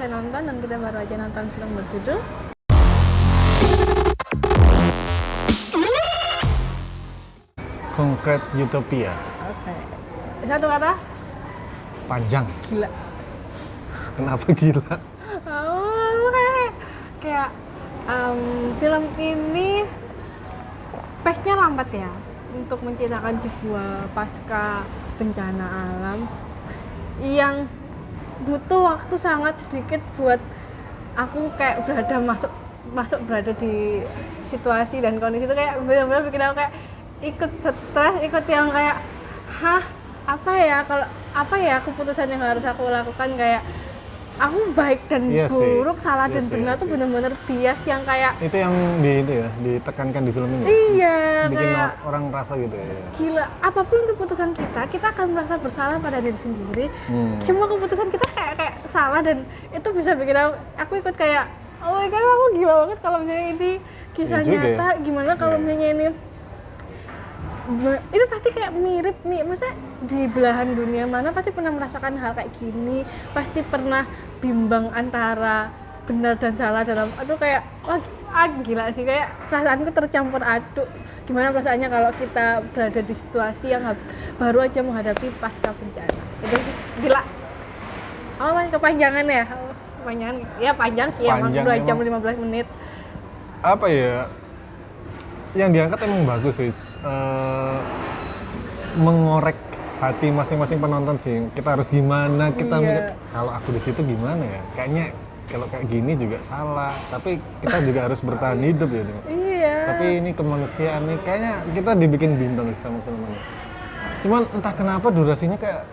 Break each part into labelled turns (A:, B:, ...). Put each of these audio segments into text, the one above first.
A: selesai nonton dan kita baru aja nonton film berjudul
B: Concrete Utopia.
A: Oke. Satu kata?
B: Panjang.
A: Gila.
B: Kenapa gila?
A: Oh, kayak film ini pace-nya lambat ya untuk menceritakan sebuah pasca bencana alam yang butuh waktu sangat sedikit buat aku kayak berada di situasi dan kondisi itu, kayak benar-benar bikin aku kayak ikut stres, ikut yang kayak apa ya keputusan yang harus aku lakukan, kayak aku baik dan buruk, salah dan benar tuh benar-benar bias yang kayak
B: itu yang ditekankan di film ini.
A: Iya,
B: bikin
A: kayak
B: orang rasa gitu ya.
A: Gila, apapun keputusan kita akan merasa bersalah pada diri sendiri. Semua keputusan kita kayak salah, dan itu bisa bikin aku ikut kayak oh my god, aku gila banget kalau misalnya ini kisah nyata. Gimana kalau misalnya ini pasti kayak mirip nih, maksudnya di belahan dunia mana pasti pernah merasakan hal kayak gini, pasti pernah bimbang antara benar dan salah dalam kayak gila sih, kayak perasaanku tercampur aduk. Gimana perasaannya kalau kita berada di situasi yang baru aja menghadapi pasca bencana. Itu gila. Oh, kepanjangan ya? Kepanjangan. Ya panjang sih, emang 2 jam 15 menit.
B: Apa ya? Yang diangkat emang bagus sih. Mengorek hati masing-masing penonton sih. Kita harus gimana? Kita mikir kalau aku di situ gimana ya? Kayaknya kalau kayak gini juga salah. Tapi kita juga harus bertahan hidup ya.
A: Iya.
B: Tapi ini kemanusiaan nih, kayaknya kita dibikin bimbang sama film ini. Cuman entah kenapa durasinya kayak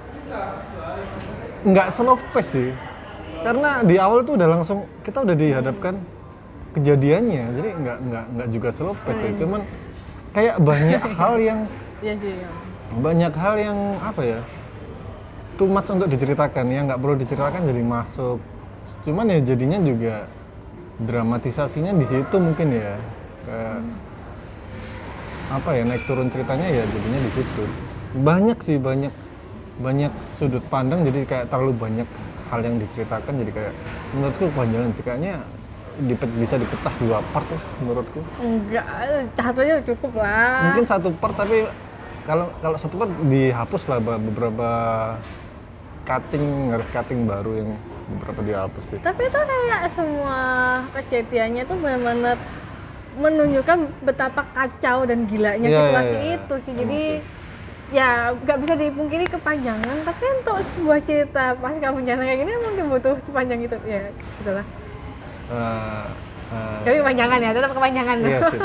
B: nggak slow pace sih. Karena di awal tuh udah langsung kita udah dihadapkan kejadiannya, jadi nggak juga slow pace ya. Cuman kayak banyak hal yang banyak hal yang apa ya, too much untuk diceritakan, yang nggak perlu diceritakan jadi masuk. Cuman ya jadinya juga dramatisasinya di situ mungkin ya, kayak apa ya, naik turun ceritanya ya jadinya di situ. Banyak sih, banyak sudut pandang, jadi kayak terlalu banyak hal yang diceritakan, jadi kayak menurutku kepanjangan sih, kayaknya bisa dipecah 2 part lah menurutku.
A: Enggak, satu aja cukup lah.
B: Mungkin 1 part, tapi kalau 1 part dihapus lah beberapa garis cutting baru yang beberapa dihapus sih.
A: Tapi itu kayak semua kejadiannya tuh benar-benar menunjukkan betapa kacau dan gilanya situasi itu sih. Jadi ya nggak bisa dipungkiri kepanjangan, tapi untuk sebuah cerita pasca bencana kayak gini emang butuh sepanjang itu ya, gitulah. Tapi kepanjangan ya, tetap kepanjangan.
B: Iya sih,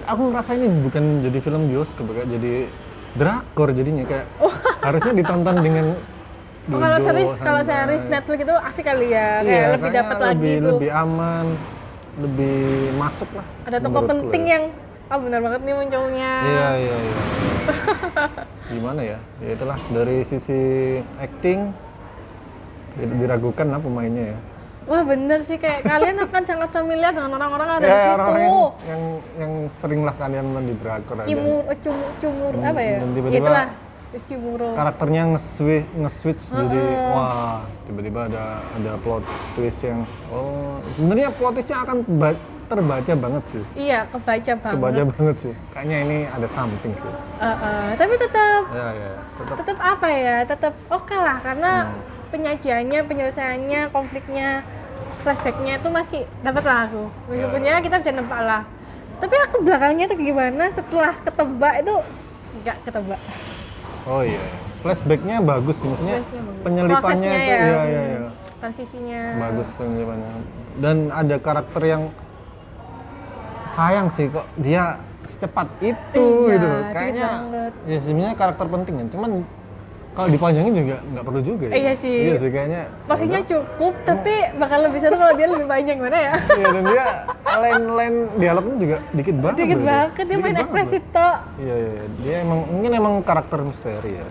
B: aku ngerasa ini bukan jadi film bioskop, kayak jadi drakor jadinya, kayak harusnya ditonton dengan
A: kalau series Netflix itu asik kali ya, kayak lebih dapat lagi tuh.
B: Lebih aman, lebih masuk lah.
A: Ada tokoh penting yang benar banget nih munculnya.
B: Iya. Gimana ya? Ya itulah, dari sisi acting diragukan lah pemainnya ya.
A: Wah bener sih, kayak kalian akan sangat familiar dengan orang-orang ada
B: ya,
A: di situ.
B: Orang-orang yang sering lah kalian nonton di drakor.
A: Cumur apa ya?
B: Tiba-tiba
A: itulah Cimuro.
B: Karakternya nge-switch jadi wah, tiba-tiba ada plot twist yang sebenarnya plot twistnya akan terbaca banget sih.
A: Iya, kebaca
B: banget sih. Kayaknya ini ada something sih.
A: Tapi tetap
B: tetap
A: apa ya? Tetap oke lah, karena penyajiannya, penyelesaiannya, konfliknya, flashbacknya itu masih dapat lah aku. Maksudnya kita bisa nebak lah. Tapi aku belakangnya tuh gimana setelah ketebak itu nggak ketebak.
B: Oh iya. Flashbacknya bagus sih, maksudnya penyelipannya itu ya.
A: Transisinya
B: bagus, penyelipannya. Dan ada karakter yang sayang sih kok dia secepat itu gitu loh. Kayaknya ya sebenarnya karakter penting kan. Cuman kalau dipanjangin juga nggak perlu juga ya.
A: Iya sih kayaknya. Pastinya cukup, tapi bakal lebih seru kalau dia lebih panjang, mana ya? Iya,
B: dan dia line dialognya juga dikit banget.
A: Dia main ekspresi tok.
B: Iya. Dia mungkin karakter misteri ya.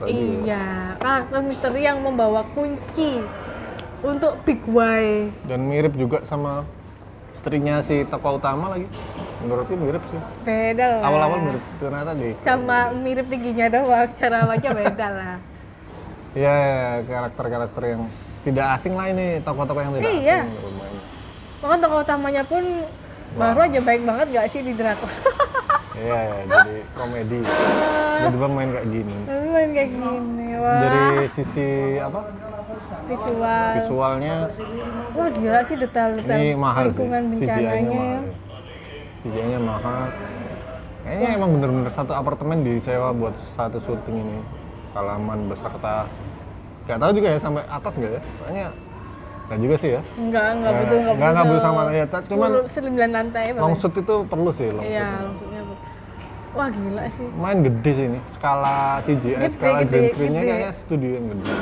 A: Iya, karakter misteri yang membawa kunci untuk Big Y.
B: Dan mirip juga sama istrinya si tokoh utama lagi. Menurutku mirip sih.
A: Beda lah.
B: Awal-awal mirip, ternyata
A: sama mirip tingginya doang, cara wajah beda lah.
B: Iya, karakter-karakter yang tidak asing lah ini, tokoh-tokoh yang tidak
A: Iya.
B: asing bermain.
A: Bahkan tokoh utamanya pun baru aja baik banget gak sih di drakor.
B: Iya, ya, jadi komedi. Tiba-tiba main kayak gini.
A: Tapi main kayak gini,
B: Terus
A: wah.
B: dari sisi apa?
A: Visual.
B: Visualnya
A: Wah gila sih detail-detail
B: ini mahal sih.
A: lingkungan
B: CGI-nya
A: bencananya.
B: mahal. CGI-nya mahal. Kayaknya emang bener-bener satu apartemen disewa buat satu syuting ini. Halaman beserta. Gak tahu juga ya sampai atas nggak ya? Kayaknya nggak juga sih ya.
A: Enggak betul,
B: Nggak butuh sama ya. Cuman
A: 9 lantai ya,
B: long shoot itu perlu sih long
A: iya,
B: shoot.
A: maksudnya. Wah gila sih.
B: Main gede sih ini. Skala CGI,
A: Gede,
B: skala
A: gede,
B: green screen-nya
A: gede.
B: kayaknya studio yang gede.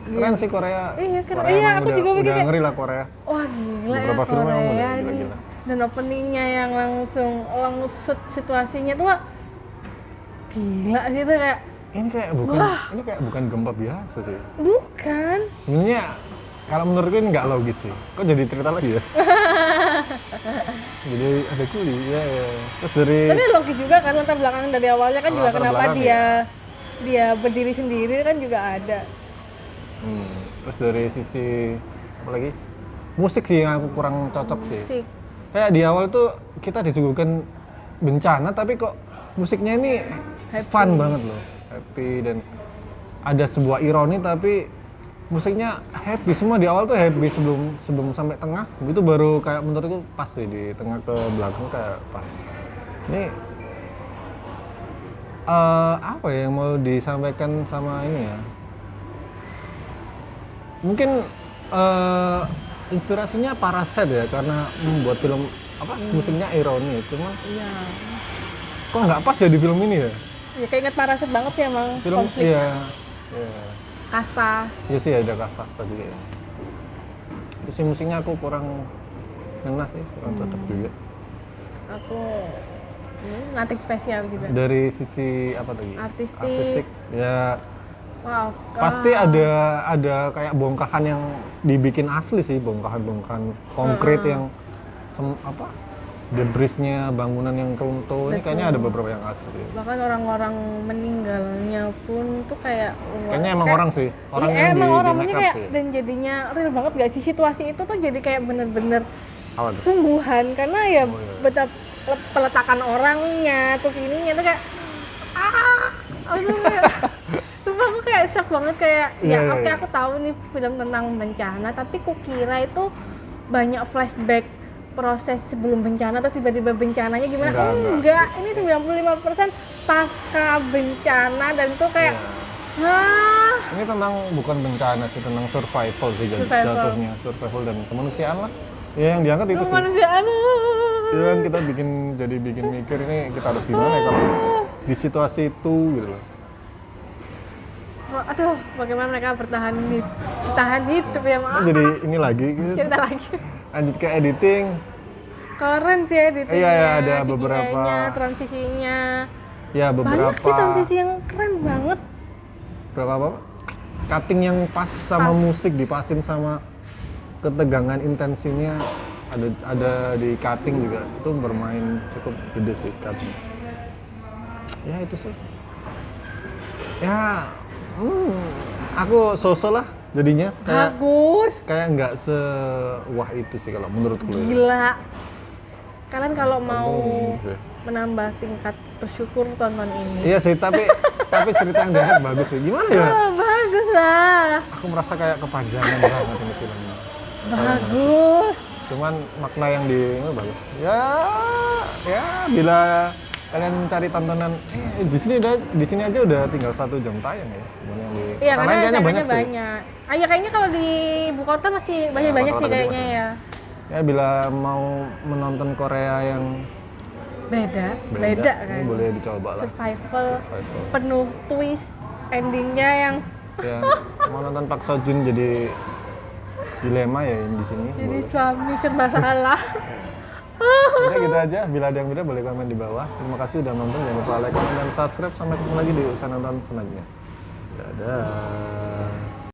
B: Keren sih Korea.
A: Iya, keren.
B: Korea
A: Iya,
B: emang
A: aku juga mikir
B: udah
A: kayak-
B: ngeri lah Korea.
A: Wah gila
B: Beberapa
A: ya
B: film emang
A: Korea
B: bener,
A: ini.
B: gila-gila.
A: Dan openingnya yang langsung situasinya tuh wah, gila sih itu kayak
B: Ini kayak bukan gempa biasa sih.
A: bukan.
B: Sebenarnya kalau menurutku ini nggak logis sih. Kok jadi cerita lagi ya? Jadi ada kuli, ya. Terus dari
A: Tapi logis juga kan latar belakang dari awalnya kan juga
B: Latar
A: kenapa
B: belakang,
A: dia berdiri sendiri kan juga ada.
B: terus dari sisi apa lagi? Musik sih yang aku kurang cocok sih.
A: Musik.
B: Kayak di awal tuh kita disuguhkan bencana tapi kok musiknya ini fun banget loh, happy dan ada sebuah ironi tapi musiknya happy semua di awal tuh happy sebelum sampai tengah itu baru kayak menurutku pas sih di tengah ke belakang kayak pas. Ini apa ya yang mau disampaikan sama ini ya? Mungkin inspirasinya Parasite ya karena membuat film apa musiknya ironi cuma
A: Iya.
B: kok nggak pas ya di film ini ya
A: Ya keinget Parasite banget sih emang
B: film
A: konflik
B: iya
A: kasta.
B: iya sih ada kasta juga ya terus sih musiknya aku kurang ngenas sih kurang cocok juga
A: Aku nothing spesial juga.
B: dari sisi apa tadi
A: Artistik.
B: ya
A: Wow.
B: pasti ada kayak bongkahan yang dibikin asli sih bongkahan konkret yang debrisnya bangunan yang runtuh ini kayaknya ada beberapa yang asli sih
A: Bahkan orang-orang meninggalnya pun tuh kayak
B: kayaknya emang orang sih orang
A: iya,
B: yang
A: emang
B: di
A: orang
B: make
A: ini
B: up
A: kayak
B: sih
A: dan jadinya real banget gak sih situasi itu tuh jadi kayak bener-bener
B: apa tuh?
A: sungguhan karena ya
B: Oh, iya.
A: betapa peletakan orangnya tuh ininya tuh kayak aduh kayak sumpah aku kayak shock banget kayak
B: Iya,
A: ya oke
B: iya.
A: aku tahu nih film tentang bencana tapi kukira itu banyak flashback proses sebelum bencana atau tiba-tiba bencananya gimana enggak ini 95% pasca bencana dan itu kayak hah
B: Ini tentang bukan bencana sih, tentang survival sih
A: Survival.
B: jatuhnya, survival dan kemanusiaan lah. Ya yang diangkat itu sih.
A: kemanusiaan
B: Itu kan kita bikin mikir ini kita harus gimana ya kalau di situasi itu gitu loh.
A: aduh bagaimana mereka bertahan hidup ya maaf
B: Jadi ini lagi gitu.
A: cerita lagi
B: Lanjut ke editing.
A: keren sih editingnya
B: Iya, iya, ada
A: CGI-nya,
B: beberapa-
A: transisinya
B: Ya
A: banyak
B: beberapa
A: sih transisi yang keren banget
B: apa? Cutting yang pas sama musik dipasin sama ketegangan intensinya ada di cutting juga itu bermain cukup gede sih cutting. Ya itu sih. Ya, aku so-so lah jadinya
A: bagus
B: kayak nggak sewah itu sih kalau menurutku. ya.
A: gila kalian kalau mau
B: Oke.
A: menambah tingkat bersyukur tonton ini
B: Iya sih, tapi cerita yang diangkat bagus sih. Gimana ya?
A: bagus lah
B: Aku merasa kayak kepanjangan banget ini filmnya.
A: bagus
B: Cuman makna yang ini bagus. Ya bila kalian cari tontonan di sini aja udah tinggal 1 jam tayang ya. Cuman yang di
A: iya
B: kota lain
A: karena
B: kayaknya banyak sih.
A: banyak iya kayaknya kalau di ibu kota masih banyak sih
B: kota-kota gede
A: kayaknya
B: masih.
A: ya
B: Ya bila mau menonton Korea yang
A: beda
B: beda
A: kan
B: ini boleh dicoba lah.
A: survival
B: Survival.
A: penuh twist endingnya yang
B: Ya, mau nonton Park Seo Joon jadi dilema ya yang di sini.
A: jadi
B: Boleh.
A: suami serba salah
B: Udah gitu aja, bila ada yang beda boleh komen di bawah. Terima kasih udah nonton, jangan lupa like, comment, dan subscribe. Sampai ketemu lagi di usaha nonton selanjutnya. Dadah.